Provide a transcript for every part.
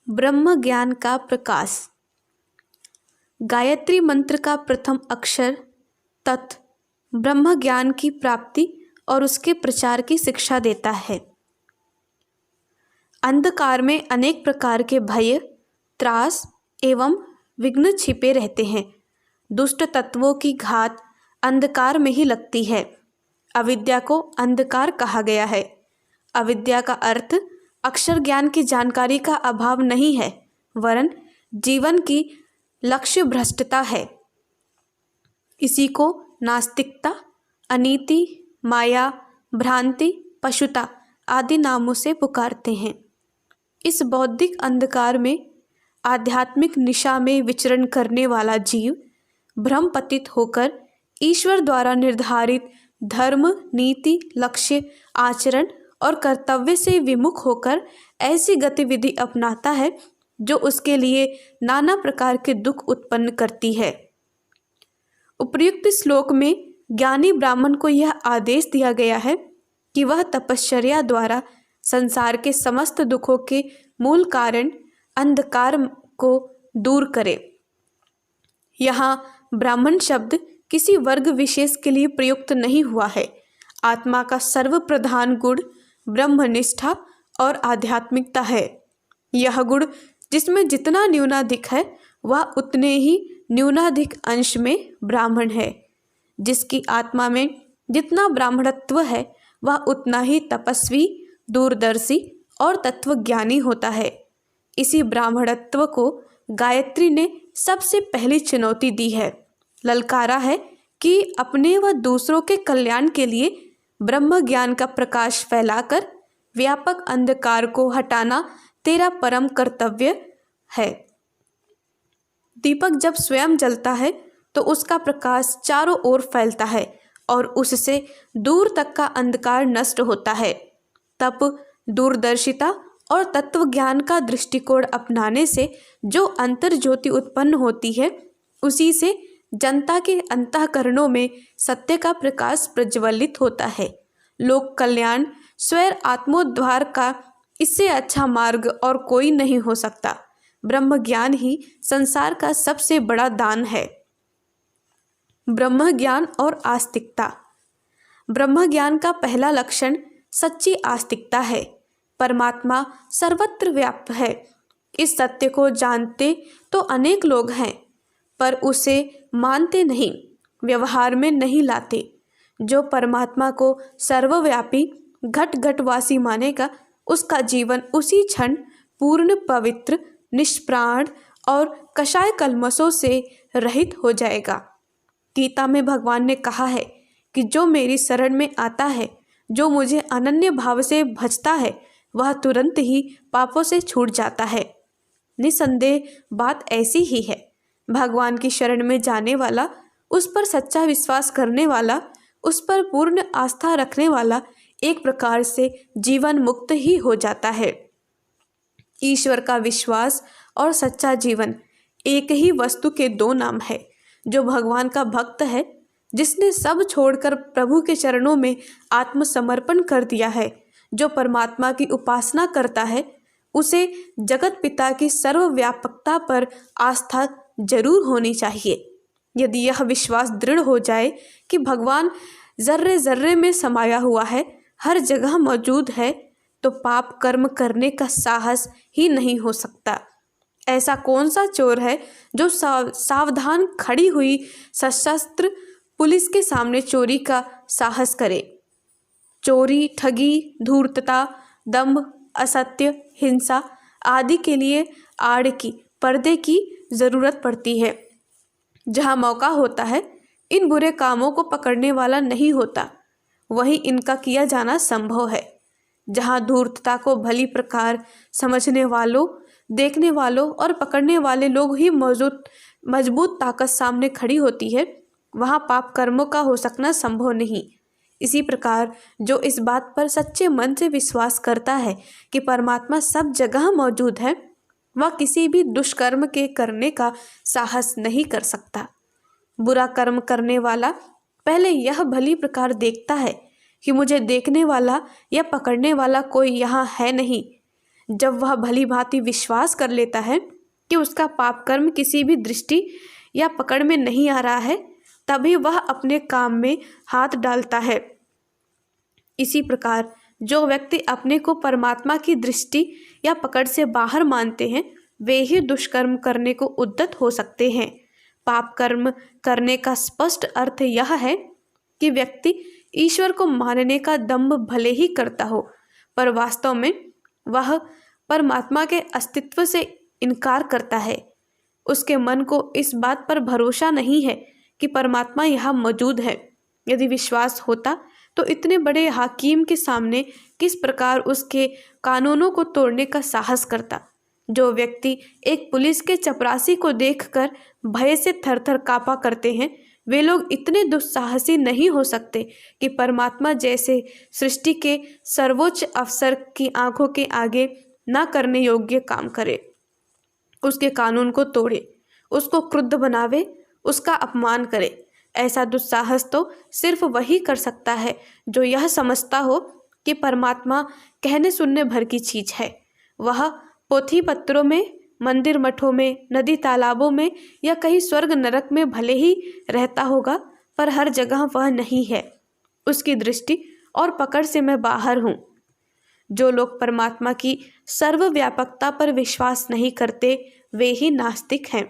ब्रह्म ज्ञान का प्रकाश। गायत्री मंत्र का प्रथम अक्षर तत् ब्रह्म ज्ञान की प्राप्ति और उसके प्रचार की शिक्षा देता है। अंधकार में अनेक प्रकार के भय, त्रास एवं विघ्न छिपे रहते हैं। दुष्ट तत्वों की घात अंधकार में ही लगती है। अविद्या को अंधकार कहा गया है। अविद्या का अर्थ अक्षर ज्ञान की जानकारी का अभाव नहीं है, वरन जीवन की लक्ष्य भ्रष्टता है। इसी को नास्तिकता, अनीति, माया, भ्रांति, पशुता आदि नामों से पुकारते हैं। इस बौद्धिक अंधकार में आध्यात्मिक निशा में विचरण करने वाला जीव भ्रम पतित होकर ईश्वर द्वारा निर्धारित धर्म, नीति, लक्ष्य, आचरण और कर्तव्य से विमुख होकर ऐसी गतिविधि अपनाता है जो उसके लिए नाना प्रकार के दुख उत्पन्न करती है। उपर्युक्त श्लोक में ज्ञानी ब्राह्मण को यह आदेश दिया गया है कि वह तपश्चर्या द्वारा संसार के समस्त दुखों के मूल कारण अंधकार को दूर करे। यहाँ ब्राह्मण शब्द किसी वर्ग विशेष के लिए प्रयुक्त नहीं हुआ है। आत्मा का सर्व प्रधान गुण ब्रह्मनिष्ठा और आध्यात्मिकता है। यह गुण जिसमें जितना न्यूनाधिक है वह उतने ही न्यूनाधिक अंश में ब्राह्मण है। जिसकी आत्मा में जितना ब्राह्मणत्व है वह उतना ही तपस्वी, दूरदर्शी और तत्वज्ञानी होता है। इसी ब्राह्मणत्व को गायत्री ने सबसे पहली चुनौती दी है, ललकारा है कि अपने व दूसरों के कल्याण के लिए ब्रह्म ज्ञान का प्रकाश फैलाकर व्यापक अंधकार को हटाना तेरा परम कर्तव्य है। दीपक जब स्वयं जलता है तो उसका प्रकाश चारों ओर फैलता है और उससे दूर तक का अंधकार नष्ट होता है। तप, दूरदर्शिता और तत्व ज्ञान का दृष्टिकोण अपनाने से जो अंतर ज्योति उत्पन्न होती है, उसी से जनता के अंतःकरणों में सत्य का प्रकाश प्रज्वलित होता है। लोक कल्याण, स्वैर आत्मोद्धार का इससे अच्छा मार्ग और कोई नहीं हो सकता। ब्रह्म ज्ञान ही संसार का सबसे बड़ा दान है। ब्रह्म ज्ञान और आस्तिकता। ब्रह्म ज्ञान का पहला लक्षण सच्ची आस्तिकता है। परमात्मा सर्वत्र व्याप्त है। इस सत्य को जानते तो अनेक लोग हैं, पर उसे मानते नहीं, व्यवहार में नहीं लाते। जो परमात्मा को सर्वव्यापी घट घटवासी मानेगा, उसका जीवन उसी क्षण पूर्ण पवित्र, निष्प्राण और कषाय कल्मशों से रहित हो जाएगा। गीता में भगवान ने कहा है कि जो मेरी शरण में आता है, जो मुझे अनन्य भाव से भजता है, वह तुरंत ही पापों से छूट जाता है। निसंदेह बात ऐसी ही है। भगवान की शरण में जाने वाला, उस पर सच्चा विश्वास करने वाला, उस पर पूर्ण आस्था रखने वाला एक प्रकार से जीवन मुक्त ही हो जाता है। ईश्वर का विश्वास और सच्चा जीवन एक ही वस्तु के दो नाम है। जो भगवान का भक्त है, जिसने सब छोड़कर प्रभु के चरणों में आत्मसमर्पण कर दिया है, जो परमात्मा की उपासना करता है, उसे जगत पिता की सर्वव्यापकता पर आस्था जरूर होनी चाहिए। यदि यह विश्वास दृढ़ हो जाए कि भगवान जर्रे जर्रे में समाया हुआ है, हर जगह मौजूद है, तो पाप कर्म करने का साहस ही नहीं हो सकता। ऐसा कौन सा चोर है जो सावधान खड़ी हुई सशस्त्र पुलिस के सामने चोरी का साहस करे। चोरी, ठगी, धूर्तता, दंभ, असत्य, हिंसा आदि के लिए आड़ की, पर्दे की जरूरत पड़ती है। जहाँ मौका होता है, इन बुरे कामों को पकड़ने वाला नहीं होता, वहीं इनका किया जाना संभव है। जहाँ धूर्तता को भली प्रकार समझने वालों, देखने वालों और पकड़ने वाले लोग ही मजबूत ताकत सामने खड़ी होती है, वहाँ पाप कर्मों का हो सकना संभव नहीं। इसी प्रकार जो इस बात पर सच्चे मन से विश्वास करता है कि परमात्मा सब जगह मौजूद है, वह किसी भी दुष्कर्म के करने का साहस नहीं कर सकता। बुरा कर्म करने वाला पहले यह भली प्रकार देखता है कि मुझे देखने वाला या पकड़ने वाला कोई यहाँ है नहीं। जब वह भली भांति विश्वास कर लेता है कि उसका पाप कर्म किसी भी दृष्टि या पकड़ में नहीं आ रहा है, तभी वह अपने काम में हाथ डालता है। इसी प्रकार जो व्यक्ति अपने को परमात्मा की दृष्टि या पकड़ से बाहर मानते हैं, वे ही दुष्कर्म करने को उद्यत हो सकते हैं। पाप कर्म करने का स्पष्ट अर्थ यह है कि व्यक्ति ईश्वर को मानने का दंभ भले ही करता हो, पर वास्तव में वह परमात्मा के अस्तित्व से इनकार करता है। उसके मन को इस बात पर भरोसा नहीं है कि परमात्मा यहाँ मौजूद है। यदि विश्वास होता तो इतने बड़े हाकिम के सामने किस प्रकार उसके कानूनों को तोड़ने का साहस करता। जो व्यक्ति एक पुलिस के चपरासी को देखकर भय से थरथर कांपा करते हैं, वे लोग इतने दुस्साहसी नहीं हो सकते कि परमात्मा जैसे सृष्टि के सर्वोच्च अफसर की आंखों के आगे न करने योग्य काम करे, उसके कानून को तोड़े, उसको क्रुद्ध बनावे, उसका अपमान करे। ऐसा दुस्साहस तो सिर्फ वही कर सकता है जो यह समझता हो कि परमात्मा कहने सुनने भर की चीज है। वह पोथी पत्रों में, मंदिर मठों में, नदी तालाबों में या कहीं स्वर्ग नरक में भले ही रहता होगा, पर हर जगह वह नहीं है। उसकी दृष्टि और पकड़ से मैं बाहर हूँ। जो लोग परमात्मा की सर्वव्यापकता पर विश्वास नहीं करते, वे ही नास्तिक हैं।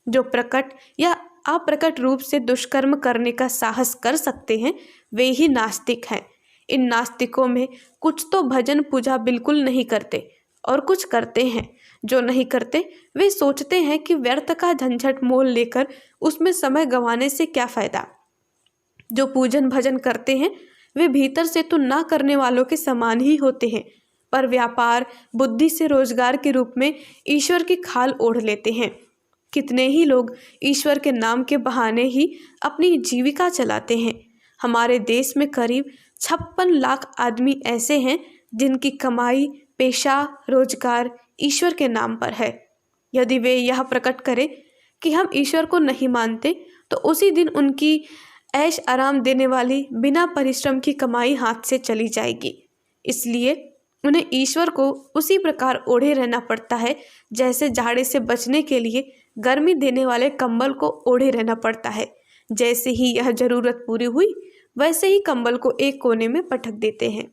जो प्रकट या अप्रकट रूप से दुष्कर्म करने का साहस कर सकते हैं, वे ही नास्तिक हैं। इन नास्तिकों में कुछ तो भजन पूजा बिल्कुल नहीं करते और कुछ करते हैं। जो नहीं करते वे सोचते हैं कि व्यर्थ का झंझट मोल लेकर उसमें समय गंवाने से क्या फायदा। जो पूजन भजन करते हैं वे भीतर से तो ना करने वालों के समान ही होते हैं, पर व्यापार बुद्धि से रोजगार के रूप में ईश्वर की खाल ओढ़ लेते हैं। कितने ही लोग ईश्वर के नाम के बहाने ही अपनी जीविका चलाते हैं। हमारे देश में करीब 56 लाख आदमी ऐसे हैं जिनकी कमाई, पेशा, रोजगार ईश्वर के नाम पर है। यदि वे यह प्रकट करें कि हम ईश्वर को नहीं मानते, तो उसी दिन उनकी ऐश आराम देने वाली बिना परिश्रम की कमाई हाथ से चली जाएगी। इसलिए उन्हें ईश्वर को उसी प्रकार ओढ़े रहना पड़ता है जैसे जाड़े से बचने के लिए गर्मी देने वाले कंबल को ओढ़े रहना पड़ता है। जैसे ही यह जरूरत पूरी हुई, वैसे ही कंबल को एक कोने में पटक देते हैं।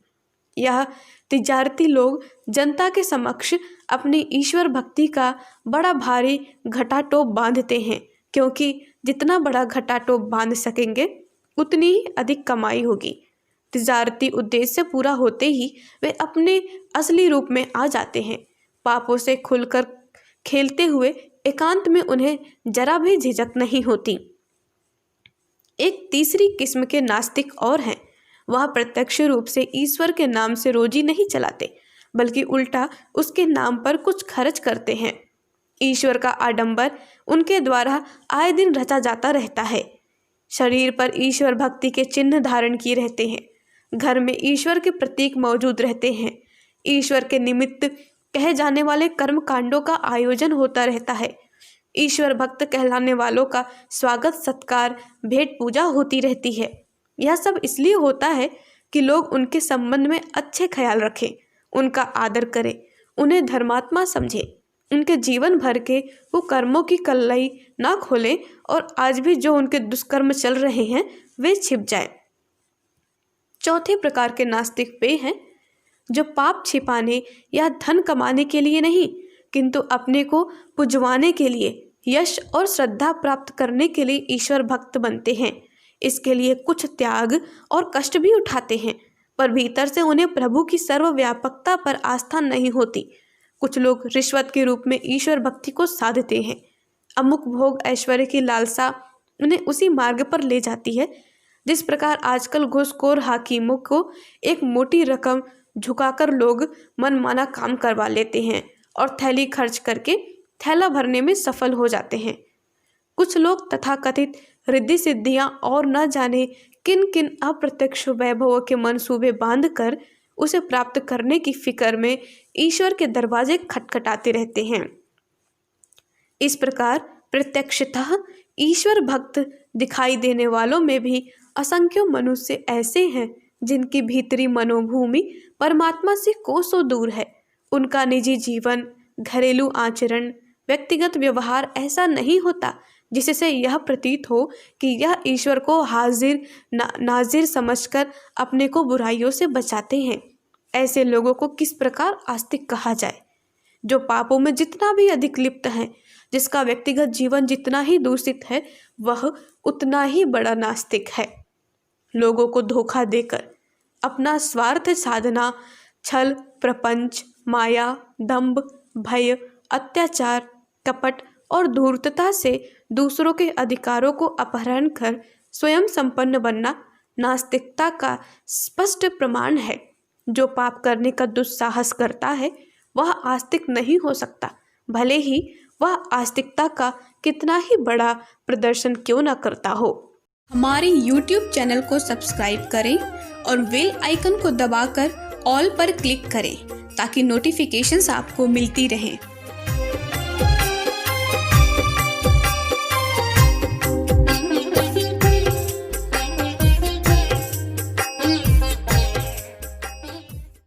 यह तिजारती लोग जनता के समक्ष अपनी ईश्वर भक्ति का बड़ा भारी घटाटोप बांधते हैं, क्योंकि जितना बड़ा घटाटोप बांध सकेंगे उतनी ही अधिक कमाई होगी। तिजारती उद्देश्य पूरा होते ही वे अपने असली रूप में आ जाते हैं। पापों से खुलकर खेलते हुए एकांत में उन्हें जरा भी झिझक नहीं होती। एक तीसरी किस्म के नास्तिक और हैं। वह प्रत्यक्ष रूप से ईश्वर के नाम से रोजी नहीं चलाते, बल्कि उल्टा उसके नाम पर कुछ खर्च करते हैं। ईश्वर का आडंबर उनके द्वारा आए दिन रचा जाता रहता है। शरीर पर ईश्वर भक्ति के चिन्ह धारण किए रहते हैं। घर में ईश्वर के प्रतीक मौजूद रहते हैं। ईश्वर के निमित्त कहे जाने वाले कर्म कांडों का आयोजन होता रहता है। ईश्वर भक्त कहलाने वालों का स्वागत सत्कार, भेंट पूजा होती रहती है। यह सब इसलिए होता है कि लोग उनके संबंध में अच्छे ख्याल रखें, उनका आदर करें, उन्हें धर्मात्मा समझें, उनके जीवन भर के वो कर्मों की कल्लई ना खोलें और आज भी जो उनके दुष्कर्म चल रहे हैं वे छिप जाएं। चौथे प्रकार के नास्तिक वे हैं जो पाप छिपाने या धन कमाने के लिए नहीं, किंतु अपने को पुजवाने के लिए, यश और श्रद्धा प्राप्त करने के लिए ईश्वर भक्त बनते हैं। इसके लिए कुछ त्याग और कष्ट भी उठाते हैं, पर भीतर से उन्हें प्रभु की सर्वव्यापकता पर आस्था नहीं होती। कुछ लोग रिश्वत के रूप में ईश्वर भक्ति को साधते हैं। अमुक भोग ऐश्वर्य की लालसा उन्हें उसी मार्ग पर ले जाती है जिस प्रकार आजकल घूसखोर हाकिमों को एक मोटी रकम झुकाकर लोग मनमाना काम करवा लेते हैं और थैली खर्च करके थैला भरने में सफल हो जाते हैं। कुछ लोग तथाकथित रिद्धि सिद्धियां और न जाने किन किन अप्रत्यक्ष वैभवों के मंसूबे बांधकर उसे प्राप्त करने की फिक्र में ईश्वर के दरवाजे खटखटाते रहते हैं। इस प्रकार प्रत्यक्षतः ईश्वर भक्त दिखाई देने वालों में भी असंख्यों मनुष्य ऐसे हैं जिनकी भीतरी मनोभूमि परमात्मा से कोसों दूर है। उनका निजी जीवन, घरेलू आचरण, व्यक्तिगत व्यवहार ऐसा नहीं होता जिससे यह प्रतीत हो कि यह ईश्वर को हाजिर नाजिर समझकर अपने को बुराइयों से बचाते हैं। ऐसे लोगों को किस प्रकार आस्तिक कहा जाए? जो पापों में जितना भी अधिक लिप्त है, जिसका व्यक्तिगत जीवन जितना ही दूषित है, वह उतना ही बड़ा नास्तिक है। लोगों को धोखा देकर अपना स्वार्थ साधना, छल, प्रपंच, माया, दंभ, भय, अत्याचार, कपट और धूर्तता से दूसरों के अधिकारों को अपहरण कर स्वयं संपन्न बनना नास्तिकता का स्पष्ट प्रमाण है। जो पाप करने का दुस्साहस करता है वह आस्तिक नहीं हो सकता, भले ही वह आस्तिकता का कितना ही बड़ा प्रदर्शन क्यों न करता हो। हमारे YouTube चैनल को सब्सक्राइब करें और बेल आइकन को दबाकर ऑल पर क्लिक करें ताकि नोटिफिकेशंस आपको मिलती रहें।